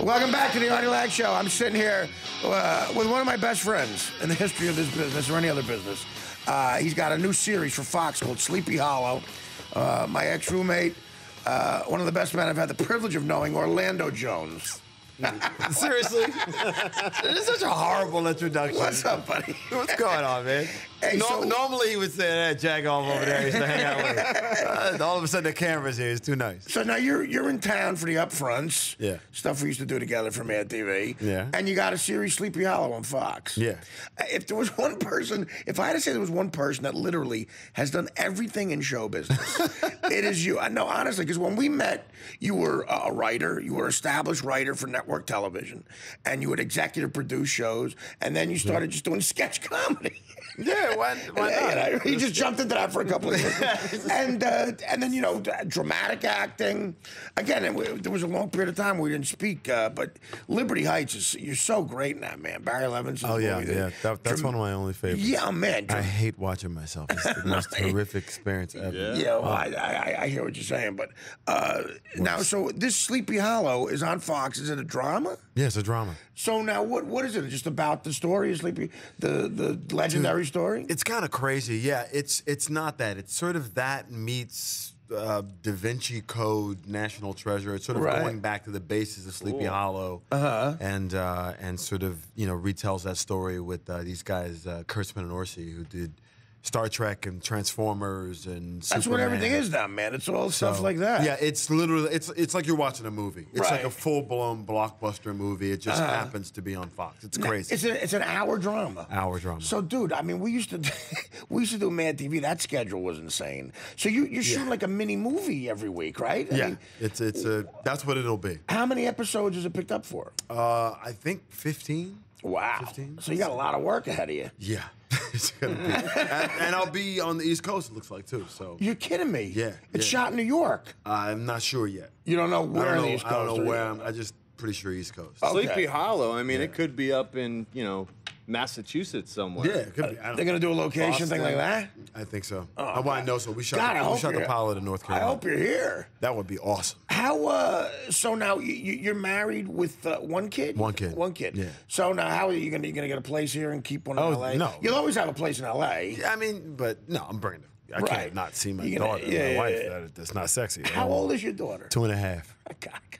Welcome back to the Artie Lange Show. I'm sitting here with one of my best friends in the history of this business or any other business. He's got a new series for Fox called Sleepy Hollow. My ex-roommate, one of the best men I've had the privilege of knowing, Orlando Jones. Seriously? This is such a horrible introduction. What's up, buddy? What's going on, man? Hey, normally he would say that jack off over there. He used to hang out with. All of a sudden the camera's here. It's too nice. So now you're in town for the upfronts. Yeah. Stuff we used to do together for Mad TV. Yeah. And you got a series, Sleepy Hollow, on Fox. Yeah. If there was one person, if I had to say there was one person that literally has done everything in show business, it is you. I know, honestly, because when we met, you were a writer. You were an established writer for network television. And you would executive produce shows. And then you started just doing sketch comedy. Yeah, why not? He just jumped into that for a couple of years. And then, you know, dramatic acting. Again, there was a long period of time where we didn't speak, but Liberty Heights, you're so great in that, man. Barry Levinson's Oh, yeah, movie. yeah. That's one of my only favorites. Yeah, man. I hate watching myself. It's the most horrific experience ever. Yeah, well, I hear what you're saying, but now, so this Sleepy Hollow is on Fox. Is it a drama? Yeah, it's a drama. So now, what is it? Just about the story of Sleepy, the legendary story? It's kind of crazy. Yeah, it's not that. It's sort of that meets Da Vinci Code, National Treasure. It's sort of going back to the basis of Sleepy Hollow, and sort of retells that story with these guys, Kurtzman and Orsi, who did Star Trek and Transformers and That's Superman. what everything is now, man. It's all stuff like that. Yeah, it's literally it's like you're watching a movie. It's like a full-blown blockbuster movie. It just happens to be on Fox. It's crazy. It's an hour drama. Hour drama. So, dude, I mean, we used to do Mad TV. That schedule was insane. So you're shooting like a mini movie every week, right? I mean, it's that's what it'll be. How many episodes is it picked up for? I think 15. Wow. 15? So you got a lot of work ahead of you. Yeah. It's gonna be. And I'll be on the East Coast, it looks like, too. So you're kidding me? Yeah. It's shot in New York. I'm not sure yet. You don't know where on the East Coast? I don't know where. I'm just pretty sure East Coast. Okay. Sleepy Hollow, I mean, it could be up in, Massachusetts somewhere. Yeah, it could be. They're going to do a location thing like that? I think so. Oh, I know so. We shot the pilot in North I Carolina. hope you're here. That would be awesome. How, so now you're married with one kid? One kid. One kid. Yeah. So now how are you going to get a place here and keep one in L.A.? No. You'll always have a place in L.A. I mean, but no, I'm bringing it. I can't not see my You're daughter, yeah, my wife. yeah. That's not sexy. How old is your daughter? 2.5.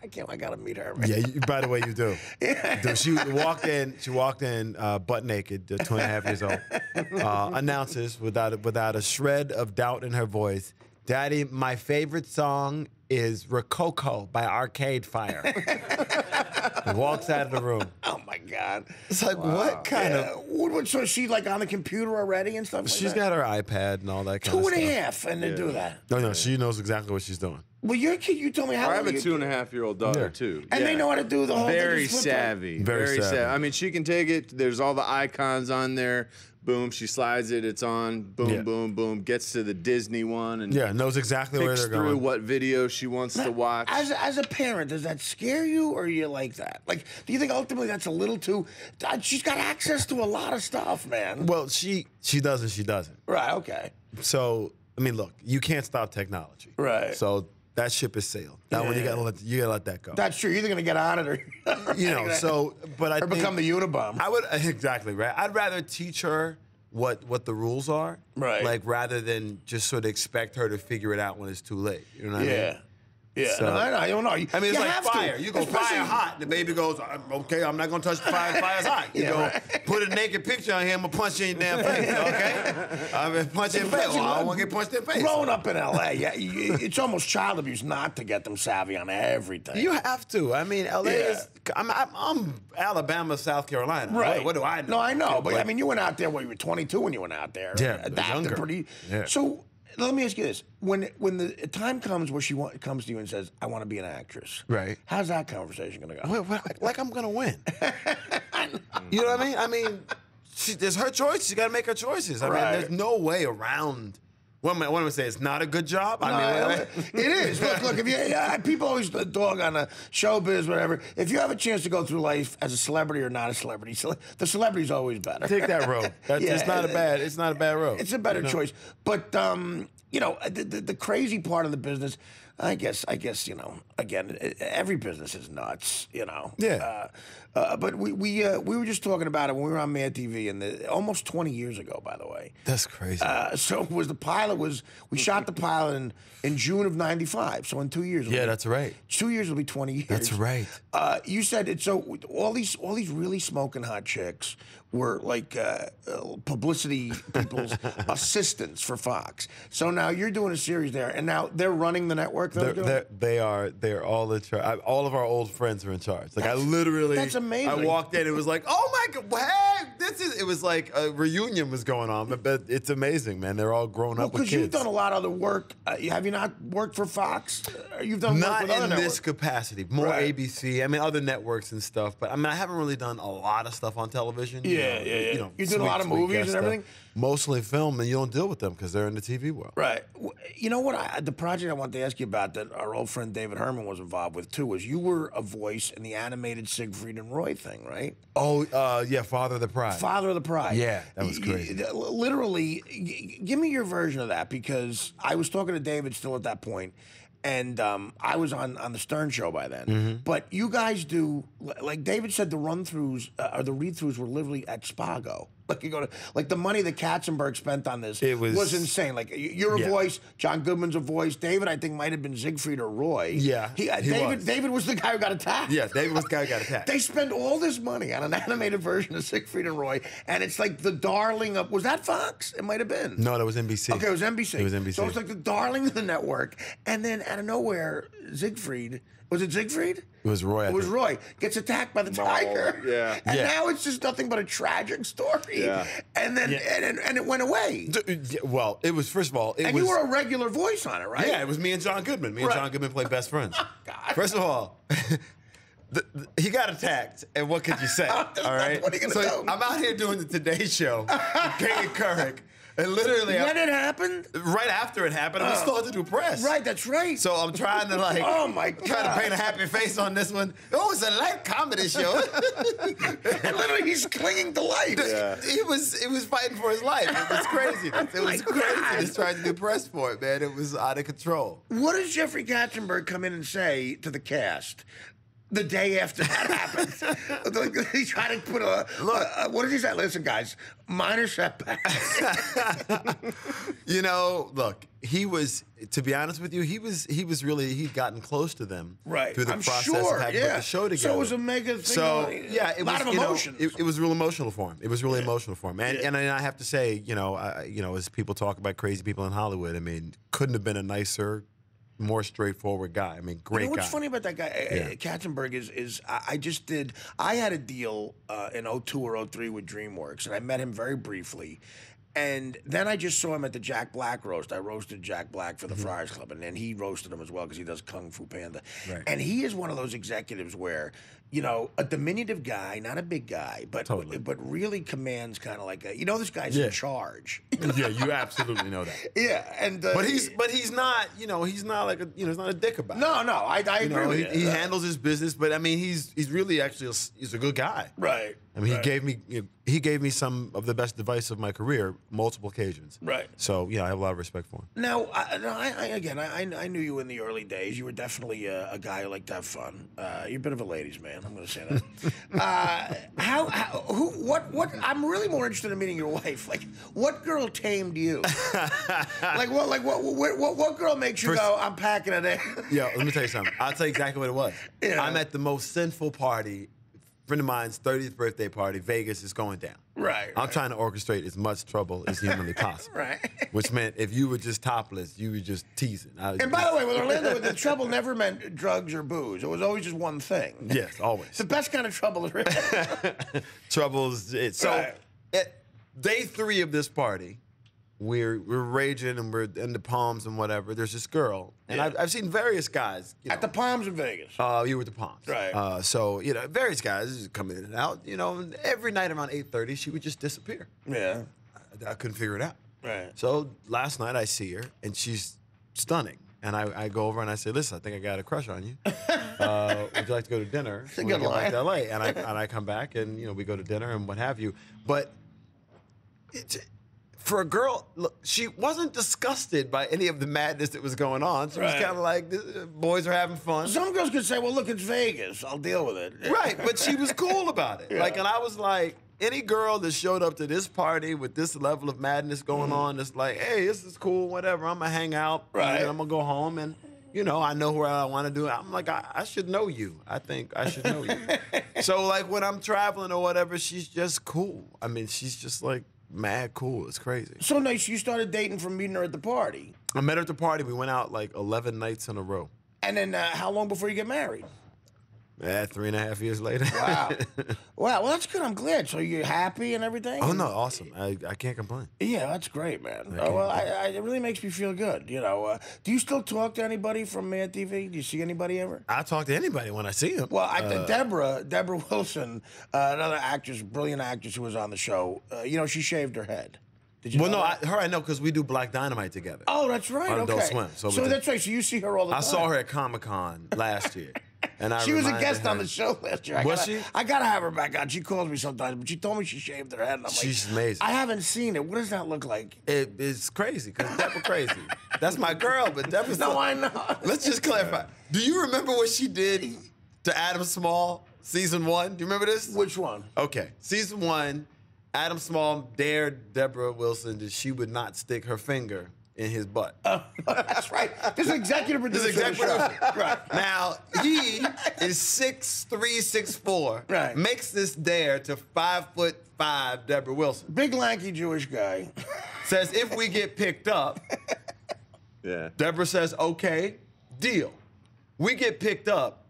I gotta meet her. Man. Yeah, by the way, you do. Dude, she walked in butt naked, 2.5 years old, announces without a shred of doubt in her voice, "Daddy, my favorite song is Rococo by Arcade Fire." Walks out of the room. Oh my God! It's like, what kind of? So is she like on the computer already and stuff? She's got her iPad and all that kind of stuff. 2.5, and they do that. No, she knows exactly what she's doing. Well, your kid, you told me how I old have a your 2.5-year-old daughter too, and they know how to do the whole very thing, flip savvy, Very savvy. I mean, she can take it. There's all the icons on there. Boom, she slides it. It's on. Boom, boom, boom. Gets to the Disney one and knows exactly where picks they're through going. what video she wants to watch. As a parent, does that scare you, or are you like that? Like, do you think ultimately that's a little too? She's got access to a lot of stuff, man. Well, she does and she doesn't. Right. Okay. So I mean, look, you can't stop technology. Right. So that ship has sailed. That one you gotta let that go. That's true. You're either gonna get on it or but I or become the Unabomber. I would exactly right. I'd rather teach her what the rules are, right? Like rather than just sort of expect her to figure it out when it's too late. You know what I mean? Yeah, So, I don't know. I mean, it's like fire. You go fire hot. The baby goes, okay, I'm not going to touch the fire. Fire's hot. You go, put a naked picture on here, I'm going to punch you in your damn face, okay? I'm going to punch you in the face. I don't want to get punched in the face. Growing up in L.A., it's almost child abuse not to get them savvy on everything. You have to. I mean, L.A. is, I'm Alabama, South Carolina. Right. What do I know? No, I know. But, I mean, you went out there when you were 22 when you went out there. Yeah, adapted pretty. Yeah. So let me ask you this: when the time comes where she comes to you and says, "I want to be an actress," right? How's that conversation going to go? Well, like I'm going to win. You know what I mean? I mean, it's her choice. She got to make her choices. I mean, there's no way around. What am I saying? It's not a good job? It is. Look, if you, people always dog on a showbiz, whatever. If you have a chance to go through life as a celebrity or not a celebrity, the celebrity's always better. Take that road. It's not a bad road. It's a better choice. But you know, the crazy part of the business, I guess, you know, again, every business is nuts, you know. Yeah. But we were just talking about it when we were on Mad TV, and almost 20 years ago, by the way. That's crazy. So we shot the pilot in June of '95. So in 2 years. Yeah, that's right. 2 years will be 20 years. That's right. You said it. So all these really smoking hot chicks were like publicity people's assistants for Fox. So now you're doing a series there, and now they're running the network. They're all in charge. All of our old friends are in charge. Like I literally, that's amazing. I walked in, it was like, oh my god, hey, it was like a reunion was going on, but it's amazing, man. They're all grown up with kids. Because you've done a lot of other work. Have you not worked for Fox? You've done not work with other in networks. this capacity. More Right. ABC. I mean, other networks and stuff. But I mean, I haven't really done a lot of stuff on television. Yeah. You know, You're doing a lot of movies and stuff. everything? Mostly film, and you don't deal with them because they're in the TV world. Right. You know what? The project I wanted to ask you about that our old friend David Herman was involved with too was you were a voice in the animated Siegfried and Roy thing, right? Oh, yeah, Father of the Pride. Father of the Pride. Yeah, that was crazy. Literally, give me your version of that, because I was talking to David still at that point, and I was on the Stern Show by then. Mm-hmm. But you guys do, like David said, the run-throughs or the read-throughs were literally at Spago. Like you go to, like the money that Katzenberg spent on this was insane. Like you're a voice, John Goodman's a voice. David, I think, might have been Siegfried or Roy. Yeah, David was the guy who got attacked. Yeah, David was the guy who got attacked. They spend all this money on an animated version of Siegfried and Roy, and it's like the darling of, was that Fox? It might have been. No, that was NBC. Okay, it was NBC. It was NBC. So it's like the darling of the network, and then out of nowhere, Siegfried. Was it Siegfried? It was Roy. It was Roy. Gets attacked by the tiger. Yeah. And now it's just nothing but a tragic story. Yeah. And then and it went away. Well, it was, first of all, and you were a regular voice on it, right? Yeah, it was me and John Goodman. Me and John Goodman played best friends. God. First of all, he got attacked, and what could you say? All right. What are you gonna do? I'm out here doing the Today Show with King and Couric. And literally, when it happened, right after it happened, we still had to do press. Right, that's right. So I'm trying to oh my God, trying to paint a happy face on this one. Oh, it's a light comedy show. And literally, he's clinging to life. Yeah. It was fighting for his life. It was craziness. It was craziness trying to do press for it, man. It was out of control. What does Jeffrey Katzenberg come in and say to the cast the day after that happened? He tried to put what did he say? Listen, guys, minor setback. You know, look, he was, to be honest with you, he'd gotten close to them through the process of having put the show together. So it was a mega thing. So yeah, it a lot was, of emotions. It was real emotional for him. It was really emotional for him. And I have to say, you know, as people talk about crazy people in Hollywood, I mean, couldn't have been a nicer, more straightforward guy. I mean, great guy. You know what's funny about that guy, Katzenberg, is I had a deal in 02 or 03 with DreamWorks, and I met him very briefly. And then I just saw him at the Jack Black roast. I roasted Jack Black for the Friars Club, and then he roasted him as well because he does Kung Fu Panda. Right. And he is one of those executives where, you know, a diminutive guy, not a big guy, but really commands kind of like a, you know, this guy's in charge. Yeah, you absolutely know that. Yeah, and but he's not, you know, he's not like a, you know, he's not a dick about it. No, I agree with you. He handles his business, but I mean, he's really actually he's a good guy. Right. I mean, he gave me some of the best advice of my career, multiple occasions. Right. So yeah, I have a lot of respect for him. Now, I knew you in the early days. You were definitely a guy who liked to have fun. You're a bit of a ladies' man. I'm going to say that. What? I'm really more interested in meeting your wife. Like, what girl tamed you? What girl makes you go, I'm packing it in? Yeah, let me tell you something. I'll tell you exactly what it was. Yeah. I'm at the most sinful party. Friend of mine's 30th birthday party, Vegas is going down. Right. I'm trying to orchestrate as much trouble as humanly possible. Right. Which meant if you were just topless, you were just teasing. And by the way, with Orlando, the trouble never meant drugs or booze. It was always just one thing. Yes, always. It's the best kind of trouble there is. Trouble's it. So at day 3 of this party, we're raging and we're in the Palms and whatever. There's this girl, and I've seen various guys at the Palms in Vegas. You were at the Palms, right? So you know, various guys come in and out. You know, and every night around 8:30, she would just disappear. Yeah, I couldn't figure it out. Right. So last night I see her, and she's stunning. And I go over and I say, listen, I think I got a crush on you. Would you like to go to dinner? It's a good line. Back to LA, and I come back, and you know, we go to dinner and what have you. But for a girl, look, she wasn't disgusted by any of the madness that was going on. She was kind of like, boys are having fun. Some girls could say, well, look, it's Vegas. I'll deal with it. Right, but she was cool about it. Like, and I was like, any girl that showed up to this party with this level of madness going on, it's like, hey, this is cool, whatever. I'm going to hang out. Right. And I'm going to go home and, you know, I know where I want to do it. I'm like, I should know you. I think I should know you. So, like, when I'm traveling or whatever, she's just cool. I mean, she's just, like, mad cool. It's crazy. So nice. You started dating from meeting her at the party. I met her at the party. We went out, like, 11 nights in a row. And then how long before you get married? 3.5 years later. Wow. Wow. Well, that's good. I'm glad. So you're happy and everything? Oh, no. Awesome. I can't complain. Yeah, that's great, man. Well, it really makes me feel good. You know, do you still talk to anybody from Mad TV? Do you see anybody ever? I talk to anybody when I see him. Well, Deborah Wilson, another actress, brilliant actress who was on the show, you know, she shaved her head. Did you know that? Her I know because we do Black Dynamite together. Oh, that's right. On okay. Adult Swim. So that's right. So you see her all the time. I saw her at Comic-Con last year. And she was a guest on the show last year. Was she? I gotta have her back on. She calls me sometimes, but she told me she shaved her head. And I'm She's like, amazing. I haven't seen it. What does that look like? It's crazy because Deborah crazy. That's my girl, but Deborah's No, I know. Let's just clarify. Do you remember what she did to Adam Small season 1? Do you remember this? Which one? Okay, season 1, Adam Small dared Deborah Wilson that she would not stick her finger in his butt. That's right. This is executive producer. This is executive producer. Right. Now, he is 6'3", 6'4". Right. Makes this dare to 5'5" Deborah Wilson. Big lanky Jewish guy. Says if we get picked up, Deborah says, okay, deal. We get picked up.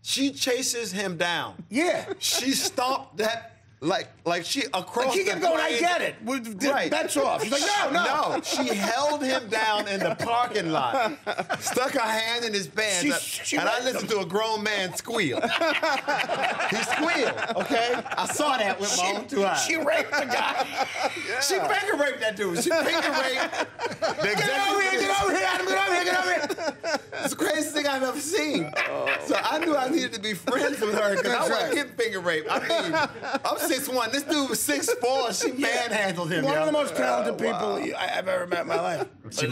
She chases him down. Yeah. She stomped that. Like she across. Like she kept going. I get it. Right. Bets off. She's like, no. She held him down in the parking lot, stuck her hand in his pants, She and I listened to a grown man squeal. He squealed. Okay, I saw that with my own 2 eyes. She raped the guy. She finger raped that dude. She finger raped. Get over here, Adam. Get over here, get over here. It's the craziest thing I've ever seen. So I knew I needed to be friends with her because I wasn't getting finger raped. I mean, I'm 6'1". This dude was 6'4". She manhandled him. One of the most talented people I've ever met in my life. She